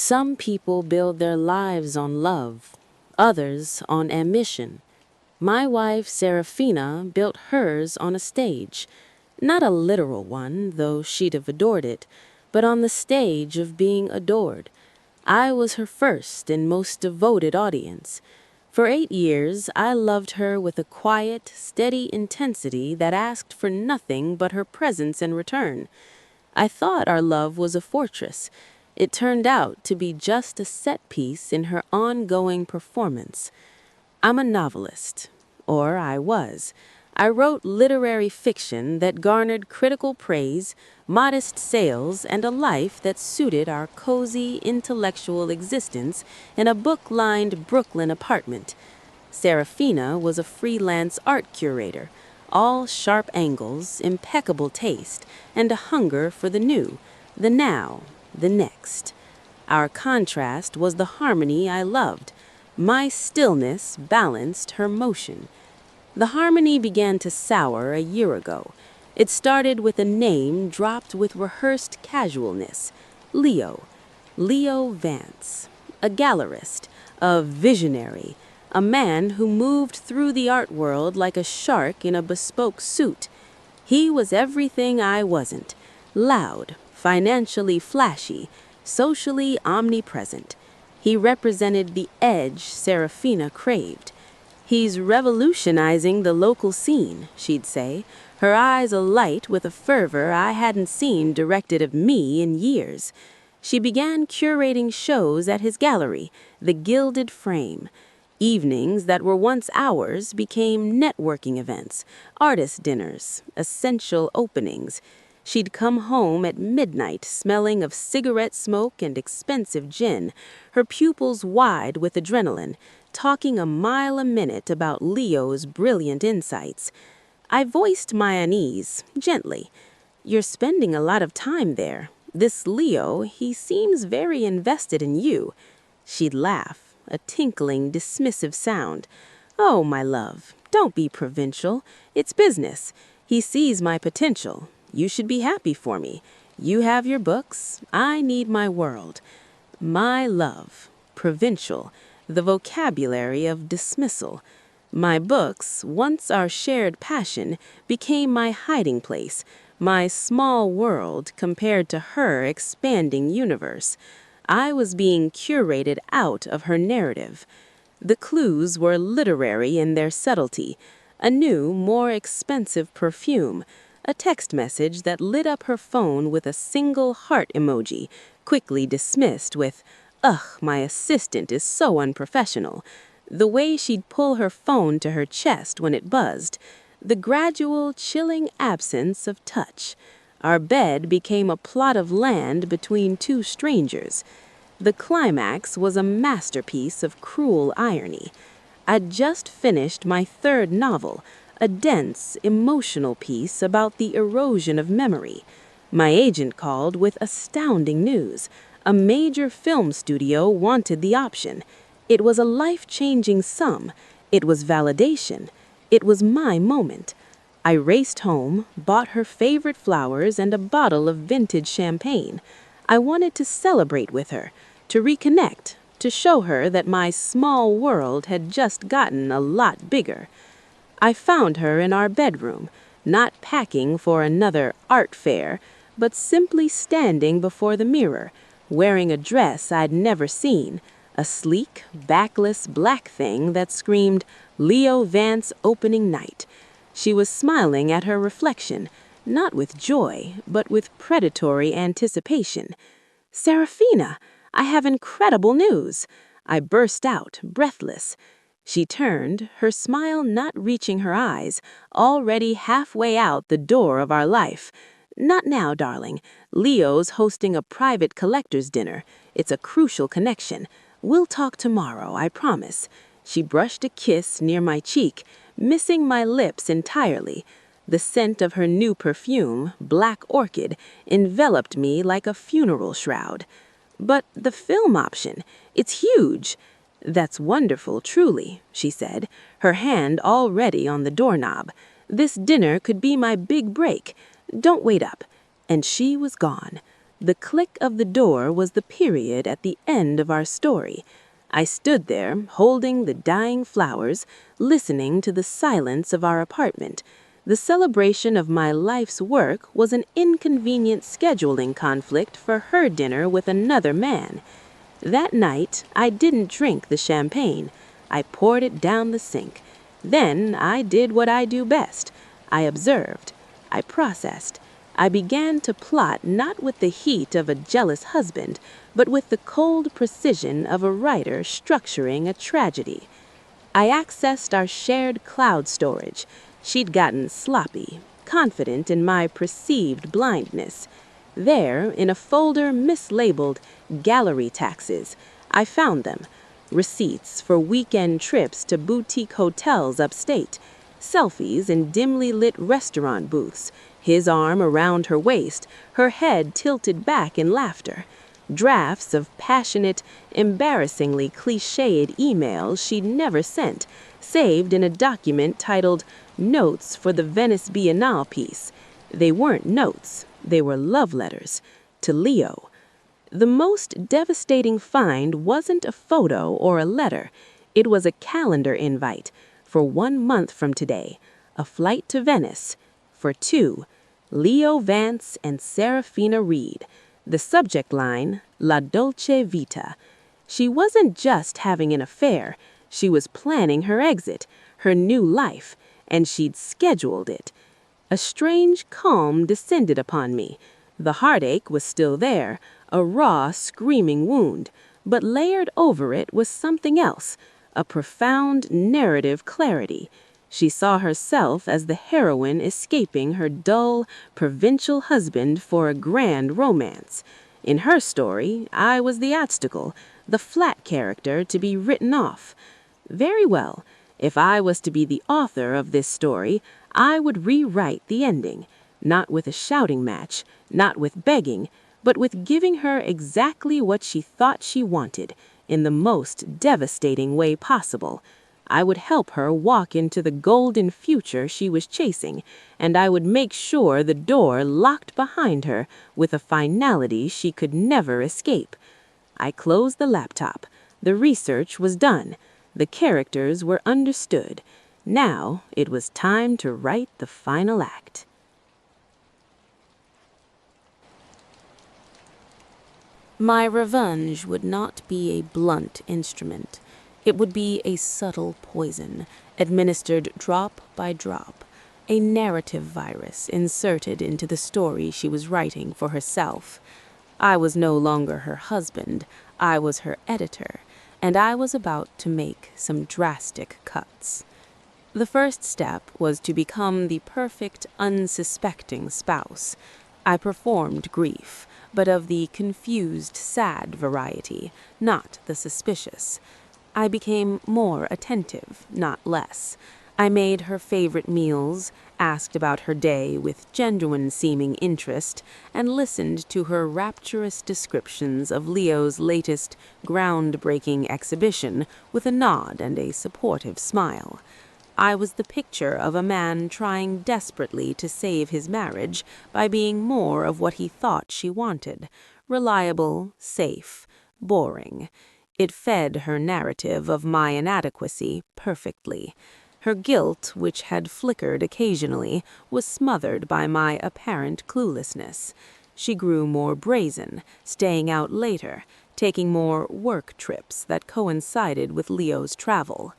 Some people build their lives on love, others on ambition. My wife, Seraphina, built hers on a stage. Not a literal one, though she'd have adored it, but on the stage of being adored. I was her first and most devoted audience. For 8 years, I loved her with a quiet, steady intensity that asked for nothing but her presence in return. I thought our love was a fortress. It turned out to be just a set piece in her ongoing performance. I'm a novelist, or I was. I wrote literary fiction that garnered critical praise, modest sales, and a life that suited our cozy, intellectual existence in a book-lined Brooklyn apartment. Seraphina was a freelance art curator, all sharp angles, impeccable taste, and a hunger for the new, the now, the next. Our contrast was the harmony I loved. My stillness balanced her motion. The harmony began to sour a year ago. It started with a name dropped with rehearsed casualness. Leo Vance. A gallerist, a visionary, a man who moved through the art world like a shark in a bespoke suit. He was everything I wasn't. Loud, financially flashy, socially omnipresent. He represented the edge Seraphina craved. "He's revolutionizing the local scene," she'd say, her eyes alight with a fervor I hadn't seen directed of me in years. She began curating shows at his gallery, The Gilded Frame. Evenings that were once hours became networking events, artist dinners, essential openings. She'd come home at midnight smelling of cigarette smoke and expensive gin, her pupils wide with adrenaline, talking a mile a minute about Leo's brilliant insights. I voiced my unease, gently. "You're spending a lot of time there. This Leo, he seems very invested in you." She'd laugh, a tinkling, dismissive sound. "Oh, my love, don't be provincial. It's business. He sees my potential. You should be happy for me. You have your books. I need my world." My love, provincial, the vocabulary of dismissal. My books, once our shared passion, became my hiding place, my small world compared to her expanding universe. I was being curated out of her narrative. The clues were literary in their subtlety. A new, more expensive perfume, a text message that lit up her phone with a single heart emoji, quickly dismissed with, "Ugh, my assistant is so unprofessional." The way she'd pull her phone to her chest when it buzzed. The gradual, chilling absence of touch. Our bed became a plot of land between two strangers. The climax was a masterpiece of cruel irony. I'd just finished my third novel, a dense, emotional piece about the erosion of memory. My agent called with astounding news. A major film studio wanted the option. It was a life-changing sum. It was validation. It was my moment. I raced home, bought her favorite flowers and a bottle of vintage champagne. I wanted to celebrate with her, to reconnect, to show her that my small world had just gotten a lot bigger. I found her in our bedroom, not packing for another art fair, but simply standing before the mirror, wearing a dress I'd never seen, a sleek, backless black thing that screamed Leo Vance opening night. She was smiling at her reflection, not with joy, but with predatory anticipation. "Seraphina, I have incredible news!" I burst out, breathless. She turned, her smile not reaching her eyes, already halfway out the door of our life. "Not now, darling. Leo's hosting a private collector's dinner. It's a crucial connection. We'll talk tomorrow, I promise." She brushed a kiss near my cheek, missing my lips entirely. The scent of her new perfume, Black Orchid, enveloped me like a funeral shroud. "But the film option, it's huge." "That's wonderful, truly," she said, her hand already on the doorknob. "This dinner could be my big break. Don't wait up." And she was gone. The click of the door was the period at the end of our story. I stood there, holding the dying flowers, listening to the silence of our apartment. The celebration of my life's work was an inconvenient scheduling conflict for her dinner with another man. That night, I didn't drink the champagne. I poured it down the sink. Then I did what I do best. I observed. I processed. I began to plot not with the heat of a jealous husband, but with the cold precision of a writer structuring a tragedy. I accessed our shared cloud storage. She'd gotten sloppy, confident in my perceived blindness. There, in a folder mislabeled gallery taxes, I found them. Receipts for weekend trips to boutique hotels upstate, selfies in dimly lit restaurant booths, his arm around her waist, her head tilted back in laughter. Drafts of passionate, embarrassingly cliched emails she'd never sent, saved in a document titled Notes for the Venice Biennale piece. They weren't notes, they were love letters to Leo. The most devastating find wasn't a photo or a letter. It was a calendar invite for 1 month from today, a flight to Venice. For 2, Leo Vance and Seraphina Reed. The subject line, La Dolce Vita. She wasn't just having an affair. She was planning her exit, her new life, and she'd scheduled it. A strange calm descended upon me. The heartache was still there, a raw, screaming wound, but layered over it was something else, a profound narrative clarity. She saw herself as the heroine escaping her dull, provincial husband for a grand romance. In her story, I was the obstacle, the flat character to be written off. Very well. If I was to be the author of this story, I would rewrite the ending, not with a shouting match, not with begging, but with giving her exactly what she thought she wanted, in the most devastating way possible. I would help her walk into the golden future she was chasing, and I would make sure the door locked behind her with a finality she could never escape. I closed the laptop. The research was done. The characters were understood. Now it was time to write the final act. My revenge would not be a blunt instrument. It would be a subtle poison, administered drop by drop, a narrative virus inserted into the story she was writing for herself. I was no longer her husband, I was her editor, and I was about to make some drastic cuts. The first step was to become the perfect, unsuspecting spouse. I performed grief, but of the confused, sad variety, not the suspicious. I became more attentive, not less. I made her favorite meals, asked about her day with genuine-seeming interest, and listened to her rapturous descriptions of Leo's latest groundbreaking exhibition with a nod and a supportive smile. I was the picture of a man trying desperately to save his marriage by being more of what he thought she wanted: reliable, safe, boring. It fed her narrative of my inadequacy perfectly. Her guilt, which had flickered occasionally, was smothered by my apparent cluelessness. She grew more brazen, staying out later, taking more work trips that coincided with Leo's travel.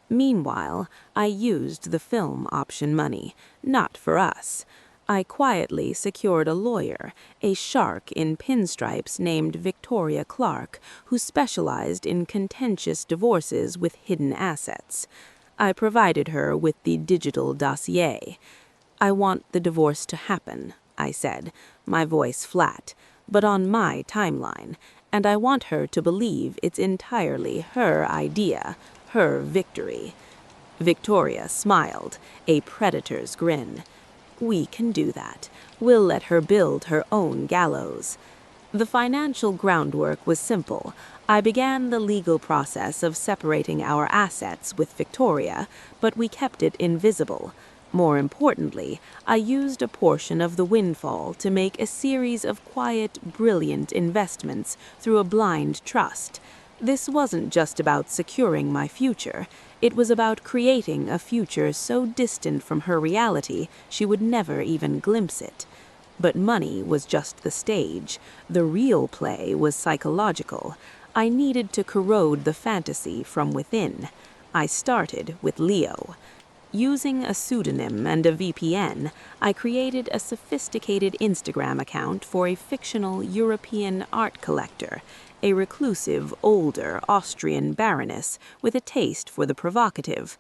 Meanwhile, I used the film option money, not for us. I quietly secured a lawyer, a shark in pinstripes named Victoria Clark, who specialized in contentious divorces with hidden assets. I provided her with the digital dossier. I want the divorce to happen, I said, my voice flat, but on my timeline, and I want her to believe it's entirely her idea, her victory. Victoria smiled, a predator's grin. We can do that. We'll let her build her own gallows. The financial groundwork was simple. I began the legal process of separating our assets with Victoria, but we kept it invisible. More importantly, I used a portion of the windfall to make a series of quiet, brilliant investments through a blind trust. This wasn't just about securing my future. It was about creating a future so distant from her reality she would never even glimpse it. But money was just the stage. The real play was psychological. I needed to corrode the fantasy from within. I started with Leo. Using a pseudonym and a VPN, I created a sophisticated Instagram account for a fictional European art collector, a reclusive, older Austrian baroness with a taste for the provocative.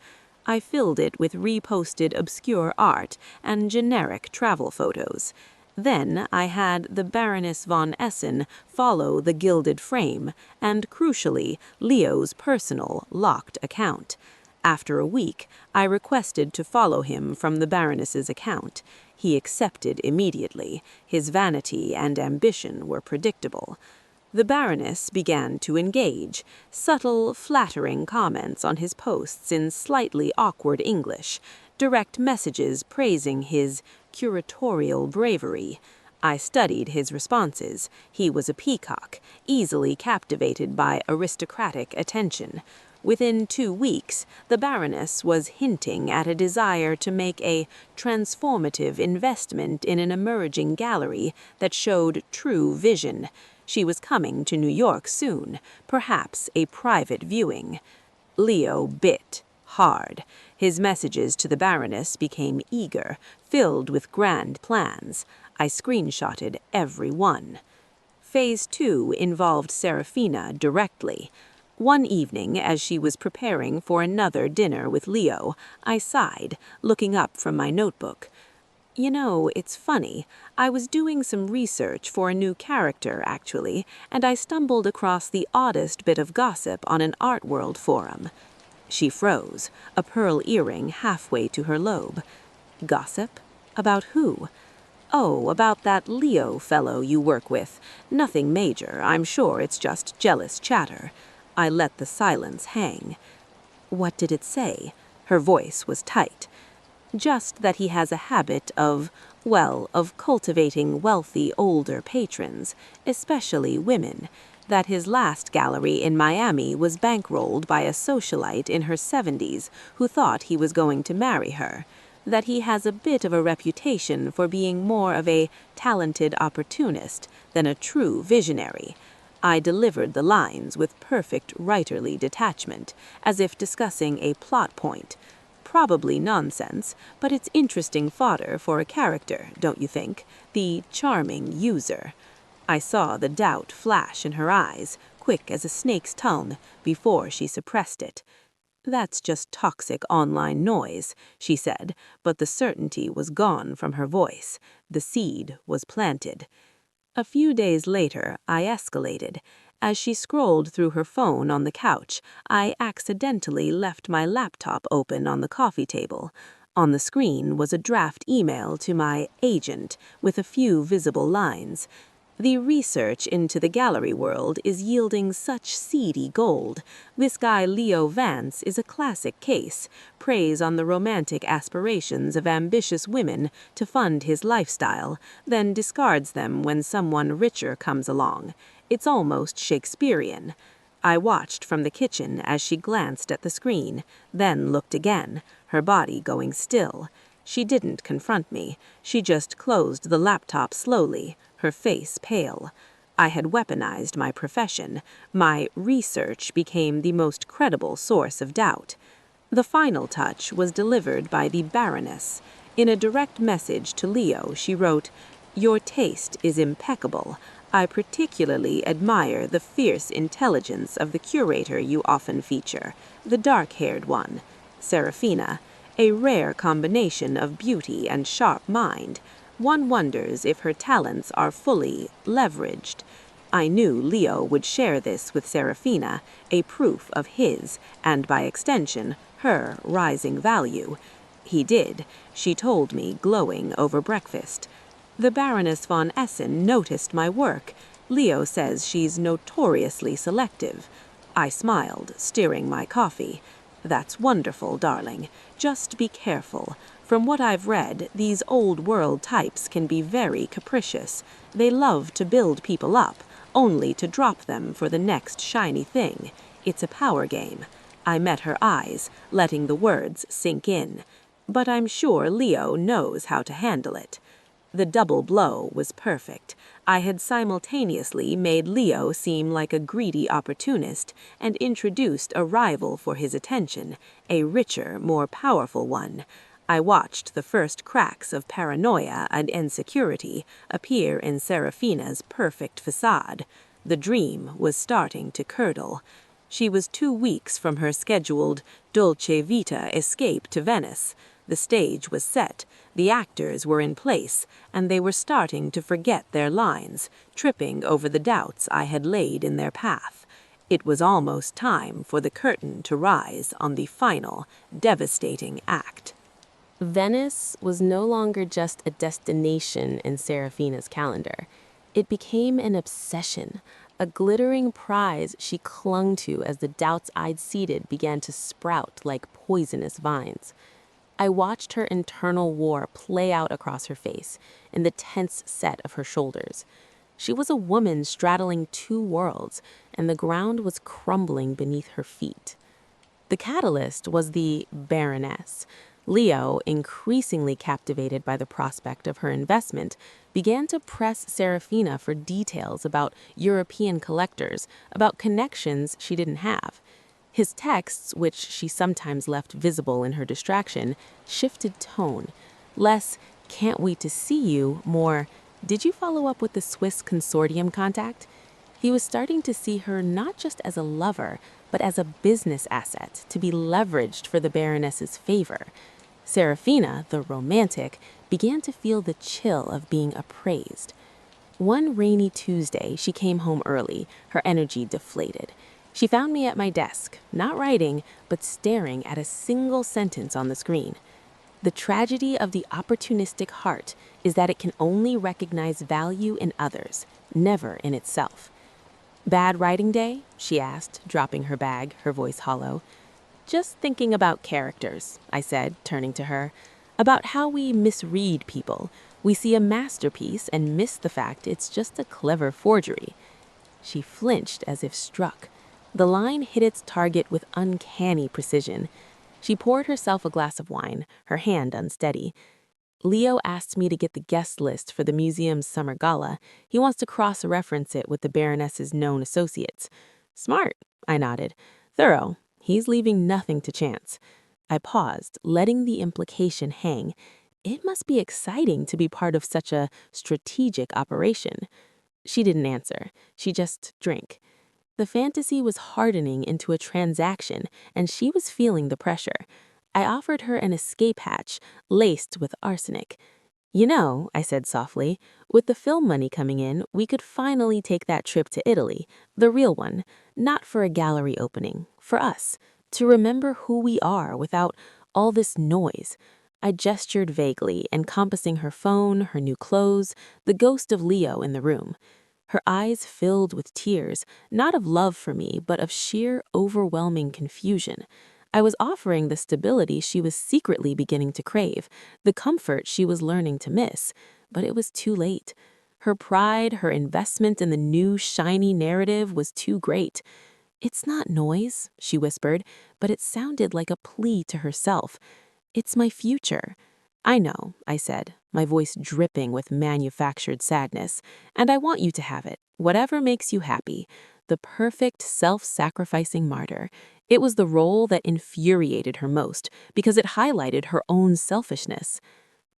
I filled it with reposted obscure art and generic travel photos. Then I had the Baroness von Essen follow the Gilded Frame and, crucially, Leo's personal, locked account. After a week, I requested to follow him from the Baroness's account. He accepted immediately. His vanity and ambition were predictable. The Baroness began to engage, subtle, flattering comments on his posts in slightly awkward English, direct messages praising his curatorial bravery. I studied his responses. He was a peacock, easily captivated by aristocratic attention. Within 2 weeks, the Baroness was hinting at a desire to make a transformative investment in an emerging gallery that showed true vision. She was coming to New York soon, perhaps a private viewing. Leo bit hard. His messages to the Baroness became eager, filled with grand plans. I screenshotted every one. Phase 2 involved Seraphina directly. One evening, as she was preparing for another dinner with Leo, I sighed, looking up from my notebook. You know, it's funny. I was doing some research for a new character, actually, and I stumbled across the oddest bit of gossip on an art world forum. She froze, a pearl earring halfway to her lobe. Gossip? About who? Oh, about that Leo fellow you work with. Nothing major, I'm sure it's just jealous chatter. I let the silence hang. What did it say? Her voice was tight. Just that he has a habit of cultivating wealthy older patrons, especially women. That his last gallery in Miami was bankrolled by a socialite in her 70s who thought he was going to marry her. That he has a bit of a reputation for being more of a talented opportunist than a true visionary. I delivered the lines with perfect writerly detachment, as if discussing a plot point. Probably nonsense, but it's interesting fodder for a character, don't you think? The charming user. I saw the doubt flash in her eyes, quick as a snake's tongue, before she suppressed it. That's just toxic online noise, she said, but the certainty was gone from her voice. The seed was planted. A few days later, I escalated. As she scrolled through her phone on the couch, I accidentally left my laptop open on the coffee table. On the screen was a draft email to my agent with a few visible lines. The research into the gallery world is yielding such seedy gold. This guy Leo Vance is a classic case. Preys on the romantic aspirations of ambitious women to fund his lifestyle, then discards them when someone richer comes along. It's almost Shakespearean. I watched from the kitchen as she glanced at the screen, then looked again, her body going still. She didn't confront me. She just closed the laptop slowly, her face pale. I had weaponized my profession. My research became the most credible source of doubt. The final touch was delivered by the Baroness. In a direct message to Leo, she wrote, "Your taste is impeccable. I particularly admire the fierce intelligence of the curator you often feature, the dark-haired one, Seraphina, a rare combination of beauty and sharp mind. One wonders if her talents are fully leveraged." I knew Leo would share this with Seraphina, a proof of his, and by extension, her rising value. He did, she told me, glowing over breakfast. The Baroness von Essen noticed my work. Leo says she's notoriously selective. I smiled, stirring my coffee. That's wonderful, darling. Just be careful. From what I've read, these old-world types can be very capricious. They love to build people up, only to drop them for the next shiny thing. It's a power game. I met her eyes, letting the words sink in. But I'm sure Leo knows how to handle it. The double blow was perfect. I had simultaneously made Leo seem like a greedy opportunist and introduced a rival for his attention, a richer, more powerful one. I watched the first cracks of paranoia and insecurity appear in Seraphina's perfect facade. The dream was starting to curdle. She was 2 weeks from her scheduled Dolce Vita escape to Venice. The stage was set, the actors were in place, and they were starting to forget their lines, tripping over the doubts I had laid in their path. It was almost time for the curtain to rise on the final, devastating act. Venice was no longer just a destination in Seraphina's calendar. It became an obsession, a glittering prize she clung to as the doubts I'd seeded began to sprout like poisonous vines. I watched her internal war play out across her face, in the tense set of her shoulders. She was a woman straddling 2 worlds, and the ground was crumbling beneath her feet. The catalyst was the Baroness. Leo, increasingly captivated by the prospect of her investment, began to press Seraphina for details about European collectors, about connections she didn't have. His texts, which she sometimes left visible in her distraction, shifted tone. Less, "can't wait to see you," more, "did you follow up with the Swiss consortium contact?" He was starting to see her not just as a lover, but as a business asset to be leveraged for the Baroness's favor. Seraphina, the romantic, began to feel the chill of being appraised. One rainy Tuesday, she came home early, her energy deflated. She found me at my desk, not writing, but staring at a single sentence on the screen. "The tragedy of the opportunistic heart is that it can only recognize value in others, never in itself." "Bad writing day?" she asked, dropping her bag, her voice hollow. "Just thinking about characters," I said, turning to her. "About how we misread people. We see a masterpiece and miss the fact it's just a clever forgery." She flinched as if struck. The line hit its target with uncanny precision. She poured herself a glass of wine, her hand unsteady. "Leo asked me to get the guest list for the museum's summer gala. He wants to cross-reference it with the Baroness's known associates." "Smart," I nodded. "Thorough. He's leaving nothing to chance." I paused, letting the implication hang. It must be exciting to be part of such a strategic operation. She didn't answer. She just drank. The fantasy was hardening into a transaction, and she was feeling the pressure. I offered her an escape hatch, laced with arsenic. "You know," I said softly, "with the film money coming in, we could finally take that trip to Italy, the real one, not for a gallery opening, for us, to remember who we are without all this noise." I gestured vaguely, encompassing her phone, her new clothes, the ghost of Leo in the room. Her eyes filled with tears, not of love for me, but of sheer, overwhelming confusion. I was offering the stability she was secretly beginning to crave, the comfort she was learning to miss, but it was too late. Her pride, her investment in the new, shiny narrative was too great. "It's not noise," she whispered, but it sounded like a plea to herself. "It's my future." "I know," I said, my voice dripping with manufactured sadness, "and I want you to have it, whatever makes you happy. The perfect self-sacrificing martyr." It was the role that infuriated her most, because it highlighted her own selfishness.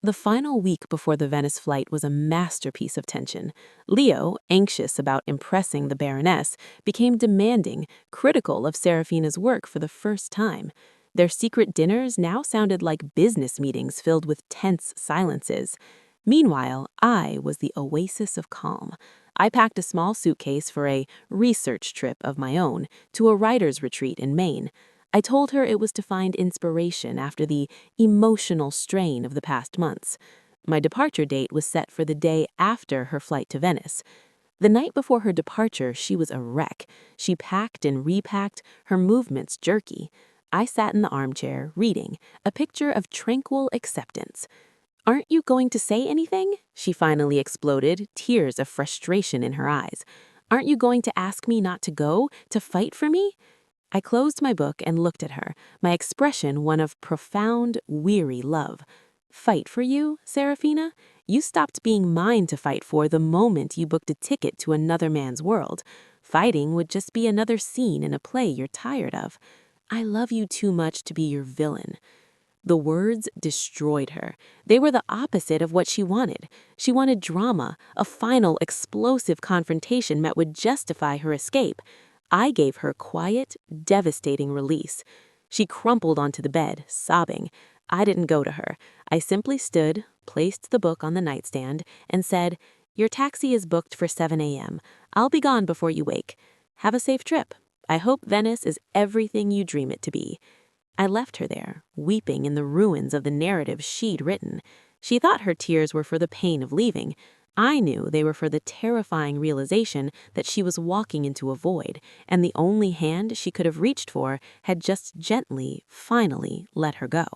The final week before the Venice flight was a masterpiece of tension. Leo, anxious about impressing the Baroness, became demanding, critical of Seraphina's work for the first time. Their secret dinners now sounded like business meetings filled with tense silences. Meanwhile, I was the oasis of calm. I packed a small suitcase for a research trip of my own to a writer's retreat in Maine. I told her it was to find inspiration after the emotional strain of the past months. My departure date was set for the day after her flight to Venice. The night before her departure, she was a wreck. She packed and repacked, her movements jerky. I sat in the armchair, reading, a picture of tranquil acceptance. "Aren't you going to say anything?" she finally exploded, tears of frustration in her eyes. "Aren't you going to ask me not to go, to fight for me?" I closed my book and looked at her, my expression one of profound, weary love. "Fight for you, Seraphina? You stopped being mine to fight for the moment you booked a ticket to another man's world. Fighting would just be another scene in a play you're tired of. I love you too much to be your villain." The words destroyed her. They were the opposite of what she wanted. She wanted drama, a final, explosive confrontation that would justify her escape. I gave her quiet, devastating release. She crumpled onto the bed, sobbing. I didn't go to her. I simply stood, placed the book on the nightstand, and said, "Your taxi is booked for 7 a.m. I'll be gone before you wake. Have a safe trip. I hope Venice is everything you dream it to be." I left her there, weeping in the ruins of the narrative she'd written. She thought her tears were for the pain of leaving. I knew they were for the terrifying realization that she was walking into a void, and the only hand she could have reached for had just gently, finally let her go.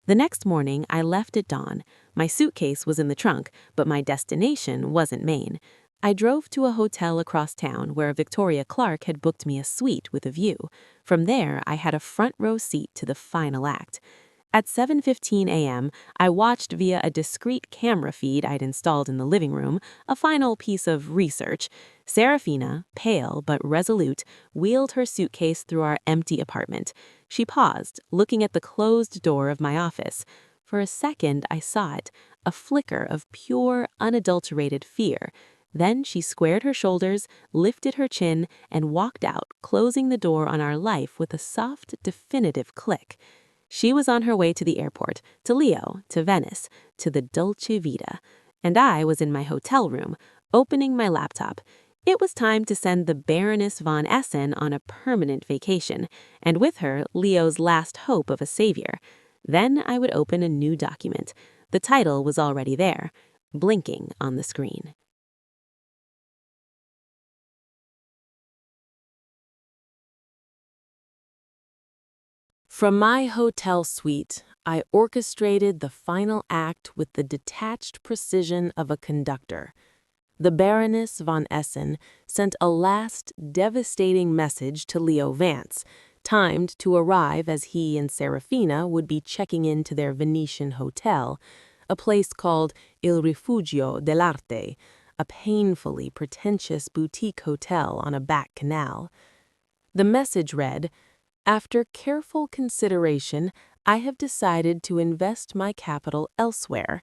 The next morning, I left at dawn. My suitcase was in the trunk, but my destination wasn't Maine. I drove to a hotel across town where Victoria Clark had booked me a suite with a view. From there, I had a front row seat to the final act. At 7:15 a.m., I watched via a discreet camera feed I'd installed in the living room, a final piece of research. Seraphina, pale but resolute, wheeled her suitcase through our empty apartment. She paused, looking at the closed door of my office. For a second, I saw it, a flicker of pure, unadulterated fear. Then she squared her shoulders, lifted her chin, and walked out, closing the door on our life with a soft, definitive click. She was on her way to the airport, to Leo, to Venice, to the Dolce Vita. And I was in my hotel room, opening my laptop. It was time to send the Baroness von Essen on a permanent vacation, and with her, Leo's last hope of a savior. Then I would open a new document. The title was already there, blinking on the screen. From my hotel suite, I orchestrated the final act with the detached precision of a conductor. The Baroness von Essen sent a last, devastating message to Leo Vance, timed to arrive as he and Seraphina would be checking into their Venetian hotel, a place called Il Rifugio dell'Arte, a painfully pretentious boutique hotel on a back canal. The message read, "After careful consideration, I have decided to invest my capital elsewhere.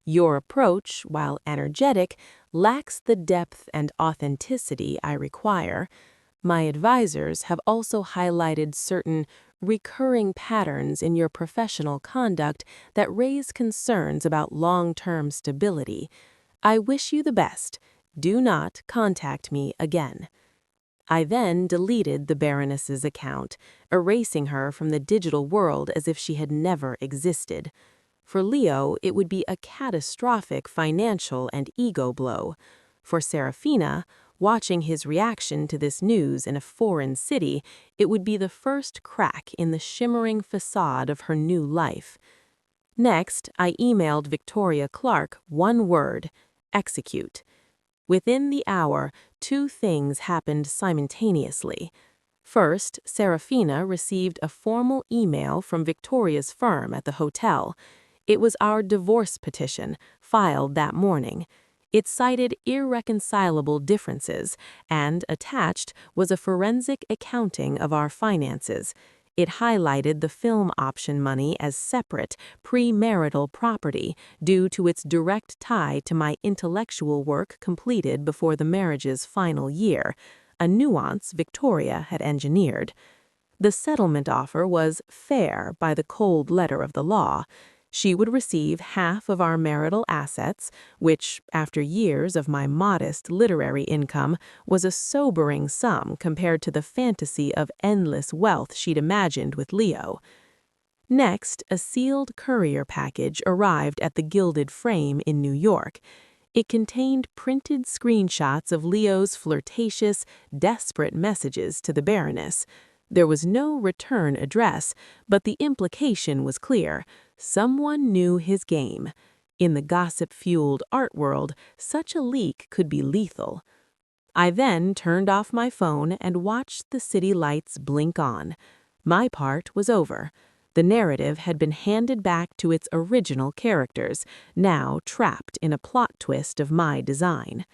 Your approach, while energetic, lacks the depth and authenticity I require. My advisors have also highlighted certain recurring patterns in your professional conduct that raise concerns about long-term stability. I wish you the best. Do not contact me again." I then deleted the Baroness's account, erasing her from the digital world as if she had never existed. For Leo, it would be a catastrophic financial and ego blow. For Seraphina, watching his reaction to this news in a foreign city, it would be the first crack in the shimmering facade of her new life. Next, I emailed Victoria Clark one word: execute. Within the hour, two things happened simultaneously. First, Seraphina received a formal email from Victoria's firm at the hotel. It was our divorce petition, filed that morning. It cited irreconcilable differences, and attached was a forensic accounting of our finances. It highlighted the film option money as separate, premarital property due to its direct tie to my intellectual work completed before the marriage's final year, a nuance Victoria had engineered. The settlement offer was fair by the cold letter of the law. She would receive half of our marital assets, which, after years of my modest literary income, was a sobering sum compared to the fantasy of endless wealth she'd imagined with Leo. Next, a sealed courier package arrived at the Gilded Frame in New York. It contained printed screenshots of Leo's flirtatious, desperate messages to the Baroness. There was no return address, but the implication was clear. Someone knew his game. In the gossip-fueled art world, such a leak could be lethal. I then turned off my phone and watched the city lights blink on. My part was over. The narrative had been handed back to its original characters, now trapped in a plot twist of my design.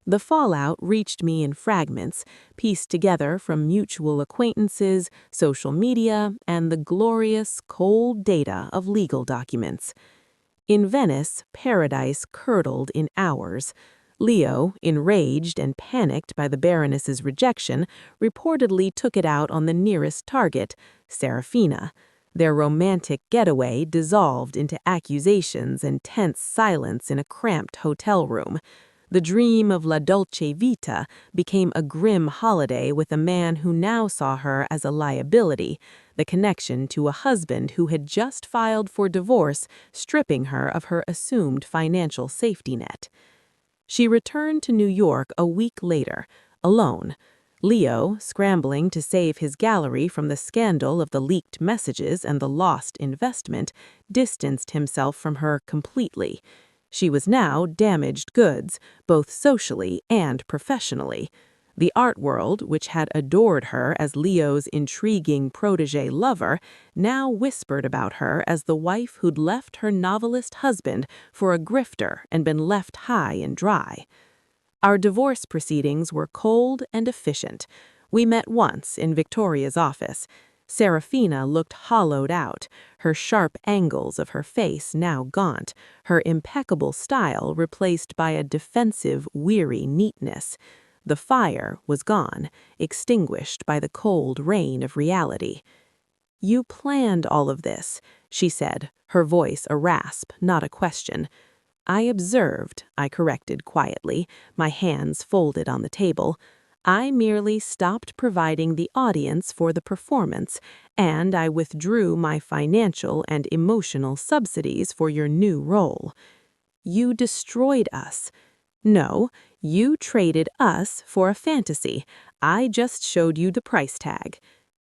The fallout reached me in fragments, pieced together from mutual acquaintances, social media, and the glorious, cold data of legal documents. In Venice, paradise curdled in hours. Leo, enraged and panicked by the Baroness's rejection, reportedly took it out on the nearest target, Seraphina. Their romantic getaway dissolved into accusations and tense silence in a cramped hotel room. The dream of La Dolce Vita became a grim holiday with a man who now saw her as a liability, the connection to a husband who had just filed for divorce, stripping her of her assumed financial safety net. She returned to New York a week later, alone. Leo, scrambling to save his gallery from the scandal of the leaked messages and the lost investment, distanced himself from her completely. She was now damaged goods, both socially and professionally. The art world, which had adored her as Leo's intriguing protégé lover, now whispered about her as the wife who'd left her novelist husband for a grifter and been left high and dry. Our divorce proceedings were cold and efficient. We met once in Victoria's office. Seraphina looked hollowed out, her sharp angles of her face now gaunt, her impeccable style replaced by a defensive, weary neatness. The fire was gone, extinguished by the cold rain of reality. "You planned all of this," she said, her voice a rasp, not a question. "I observed," I corrected quietly, my hands folded on the table. "I merely stopped providing the audience for the performance, and I withdrew my financial and emotional subsidies for your new role. You destroyed us. No, you traded us for a fantasy. I just showed you the price tag."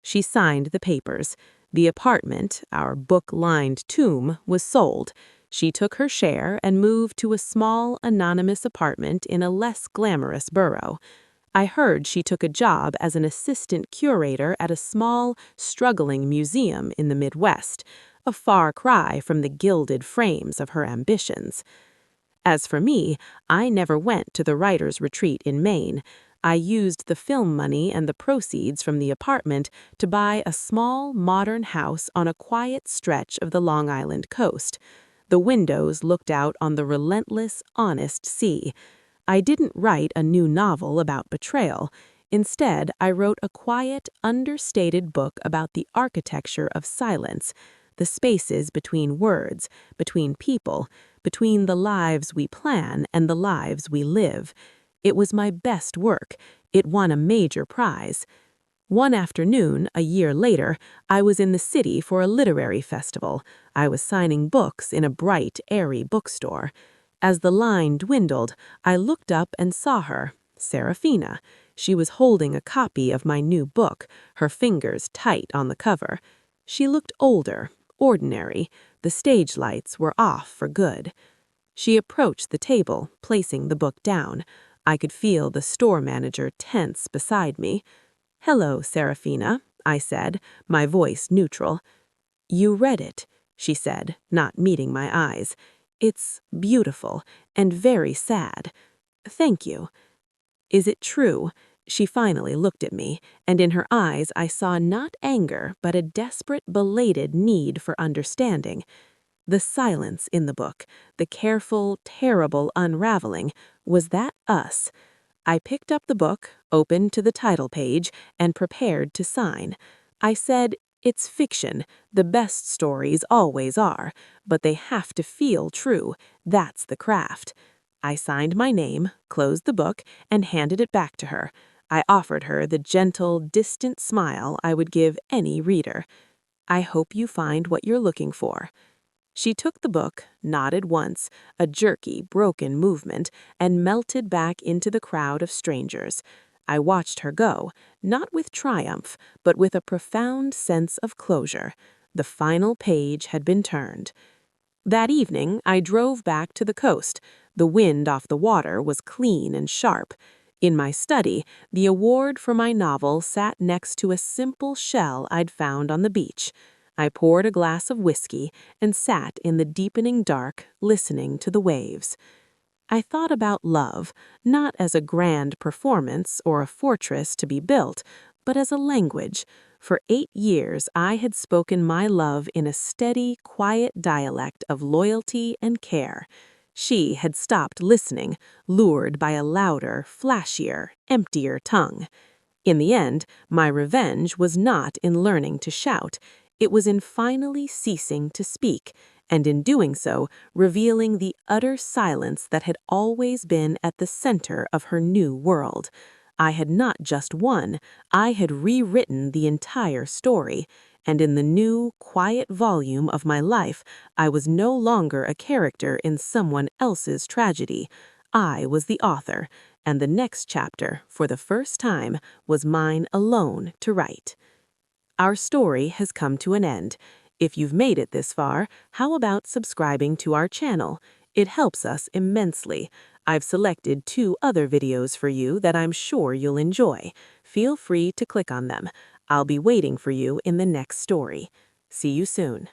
She signed the papers. The apartment, our book-lined tomb, was sold. She took her share and moved to a small, anonymous apartment in a less glamorous borough. I heard she took a job as an assistant curator at a small, struggling museum in the Midwest, a far cry from the gilded frames of her ambitions. As for me, I never went to the writer's retreat in Maine. I used the film money and the proceeds from the apartment to buy a small, modern house on a quiet stretch of the Long Island coast. The windows looked out on the relentless, honest sea. I didn't write a new novel about betrayal. Instead, I wrote a quiet, understated book about the architecture of silence, the spaces between words, between people, between the lives we plan and the lives we live. It was my best work. It won a major prize. One afternoon, a year later, I was in the city for a literary festival. I was signing books in a bright, airy bookstore. As the line dwindled, I looked up and saw her, Seraphina. She was holding a copy of my new book, her fingers tight on the cover. She looked older, ordinary. The stage lights were off for good. She approached the table, placing the book down. I could feel the store manager tense beside me. "Hello, Seraphina," I said, my voice neutral. "You read it," she said, not meeting my eyes. "It's beautiful and very sad. Thank you." "Is it true?" She finally looked at me, and in her eyes I saw not anger, but a desperate, belated need for understanding. The silence in the book, the careful, terrible unraveling, was that us? I picked up the book, opened to the title page, and prepared to sign. I said, "It's fiction. The best stories always are, but they have to feel true. That's the craft." I signed my name, closed the book, and handed it back to her. I offered her the gentle, distant smile I would give any reader. "I hope you find what you're looking for." She took the book, nodded once, a jerky, broken movement, and melted back into the crowd of strangers. I watched her go, not with triumph, but with a profound sense of closure. The final page had been turned. That evening, I drove back to the coast. The wind off the water was clean and sharp. In my study, the award for my novel sat next to a simple shell I'd found on the beach. I poured a glass of whiskey and sat in the deepening dark, listening to the waves. I thought about love, not as a grand performance or a fortress to be built, but as a language. For 8 years, I had spoken my love in a steady, quiet dialect of loyalty and care. She had stopped listening, lured by a louder, flashier, emptier tongue. In the end, my revenge was not in learning to shout. It was in finally ceasing to speak, and in doing so, revealing the utter silence that had always been at the center of her new world. I had not just won, I had rewritten the entire story, and in the new, quiet volume of my life, I was no longer a character in someone else's tragedy. I was the author, and the next chapter, for the first time, was mine alone to write. Our story has come to an end. If you've made it this far, how about subscribing to our channel? It helps us immensely. I've selected 2 other videos for you that I'm sure you'll enjoy. Feel free to click on them. I'll be waiting for you in the next story. See you soon.